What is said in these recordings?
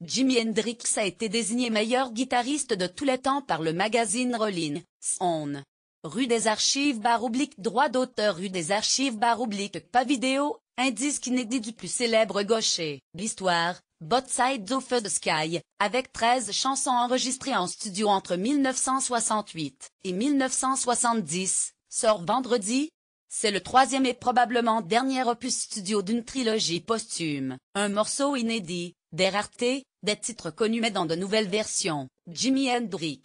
Jimi Hendrix a été désigné meilleur guitariste de tous les temps par le magazine Rolling Stone. Rue des Archives / droit d'auteur rue des Archives / pas vidéo, un disque inédit du plus célèbre gaucher de l'histoire, Both Sides of the Sky, avec 13 chansons enregistrées en studio entre 1968 et 1970, sort vendredi. C'est le troisième et probablement dernier opus studio d'une trilogie posthume, un morceau inédit, des raretés, des titres connus mais dans de nouvelles versions. Jimi Hendrix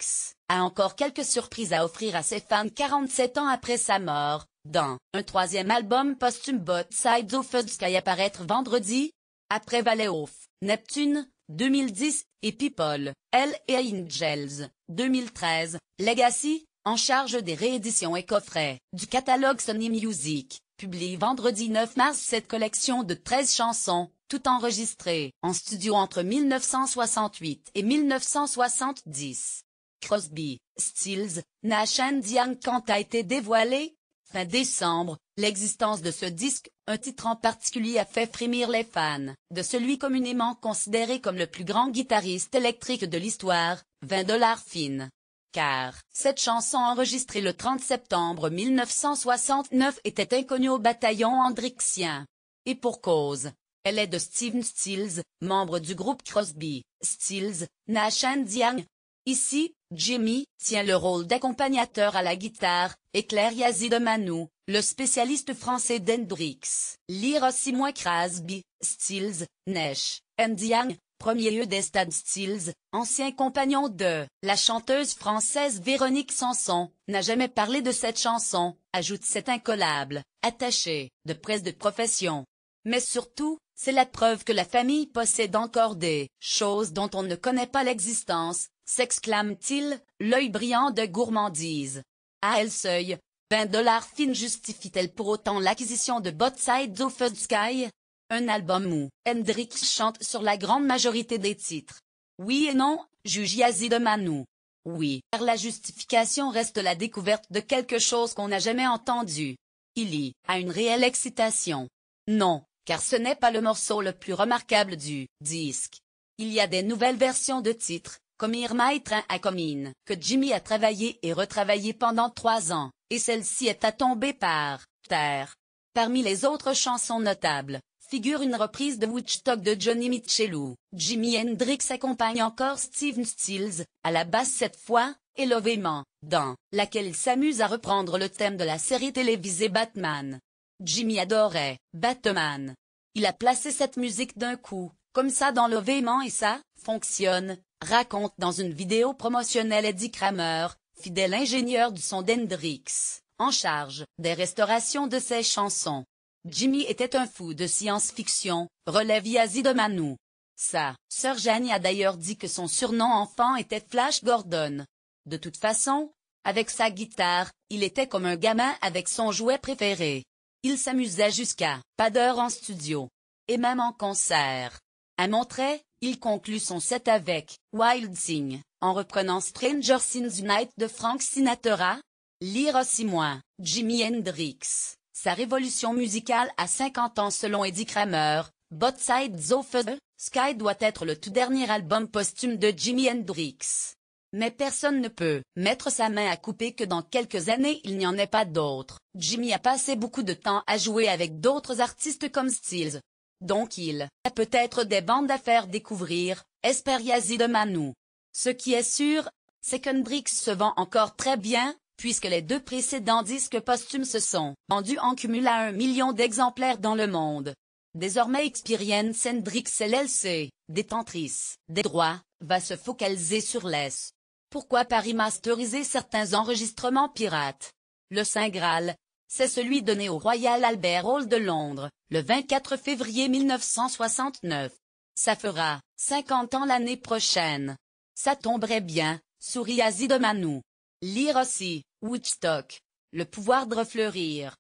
a encore quelques surprises à offrir à ses fans 47 ans après sa mort, dans un troisième album posthume Both Sides of the Sky à paraître vendredi, après Valley of Neptune, 2010, et People, Hell et Angels, 2013, Legacy, en charge des rééditions et coffrets, du catalogue Sony Music, publie vendredi 9 mars cette collection de 13 chansons, toutes enregistrées en studio entre 1968 et 1970. Crosby, Stills, Nash & Young quand a été dévoilé, fin décembre, l'existence de ce disque, un titre en particulier a fait frémir les fans, de celui communément considéré comme le plus grand guitariste électrique de l'histoire, $20 fine. Car, cette chanson enregistrée le 30 septembre 1969 était inconnue au bataillon hendrixien. Et pour cause. Elle est de Stephen Stills, membre du groupe Crosby, Stills, Nash & Young. Ici, Jimi tient le rôle d'accompagnateur à la guitare, et Claire Yazid-Manou, le spécialiste français d'Hendrix. Lire aussi moins Crosby, Stills, Nash & Young, premier des stades Stills, ancien compagnon de la chanteuse française Véronique Sanson, n'a jamais parlé de cette chanson, ajoute cet incollable attaché de presse de profession. Mais surtout, c'est la preuve que la famille possède encore des choses dont on ne connaît pas l'existence, s'exclame-t-il, l'œil brillant de gourmandise. À elle seule, $20 fine justifie-t-elle pour autant l'acquisition de Both Sides of the Sky? Un album où Hendrix chante sur la grande majorité des titres. Oui et non, juge Yazid-Manou. Oui, car la justification reste la découverte de quelque chose qu'on n'a jamais entendu. Il y a une réelle excitation. Non, car ce n'est pas le morceau le plus remarquable du disque. Il y a des nouvelles versions de titres, comme Irma et Train à Comines, que Jimi a travaillé et retravaillé pendant 3 ans, et celle-ci est à tomber par terre. Parmi les autres chansons notables, figure une reprise de Woodstock de Johnny Mitchell. Jimi Hendrix accompagne encore Stephen Stills, à la basse cette fois, et Lovement, dans laquelle il s'amuse à reprendre le thème de la série télévisée Batman. Jimi adorait Batman. Il a placé cette musique d'un coup, comme ça dans Lovement et ça fonctionne, raconte dans une vidéo promotionnelle Eddie Kramer, fidèle ingénieur du son d'Hendrix, en charge des restaurations de ses chansons. Jimi était un fou de science-fiction, relève Yazid-Manou. Sa sœur Janie a d'ailleurs dit que son surnom enfant était Flash Gordon. De toute façon, avec sa guitare, il était comme un gamin avec son jouet préféré. Il s'amusait jusqu'à pas d'heure en studio. Et même en concert. À Monterey, il conclut son set avec Wild Thing, en reprenant Stranger Things Night de Frank Sinatra. Lire aussi moins, Jimi Hendrix. Sa révolution musicale à 50 ans selon Eddie Kramer, Both Sides of the Sky doit être le tout dernier album posthume de Jimi Hendrix. Mais personne ne peut mettre sa main à couper que dans quelques années il n'y en ait pas d'autres. Jimi a passé beaucoup de temps à jouer avec d'autres artistes comme Stills. Donc il a peut-être des bandes à faire découvrir, espère Yazid-Manou. Ce qui est sûr, c'est qu'Hendrix se vend encore très bien, puisque les 2 précédents disques posthumes se sont vendus en cumul à 1 million d'exemplaires dans le monde. Désormais Experience Hendrix LLC, détentrice des droits, va se focaliser sur les. Pourquoi pas remasteriser certains enregistrements pirates? Le Saint Graal, c'est celui donné au Royal Albert Hall de Londres, le 24 février 1969. Ça fera 50 ans l'année prochaine. Ça tomberait bien, sourit Yazid-Manou. Lire aussi, Woodstock, le pouvoir de refleurir.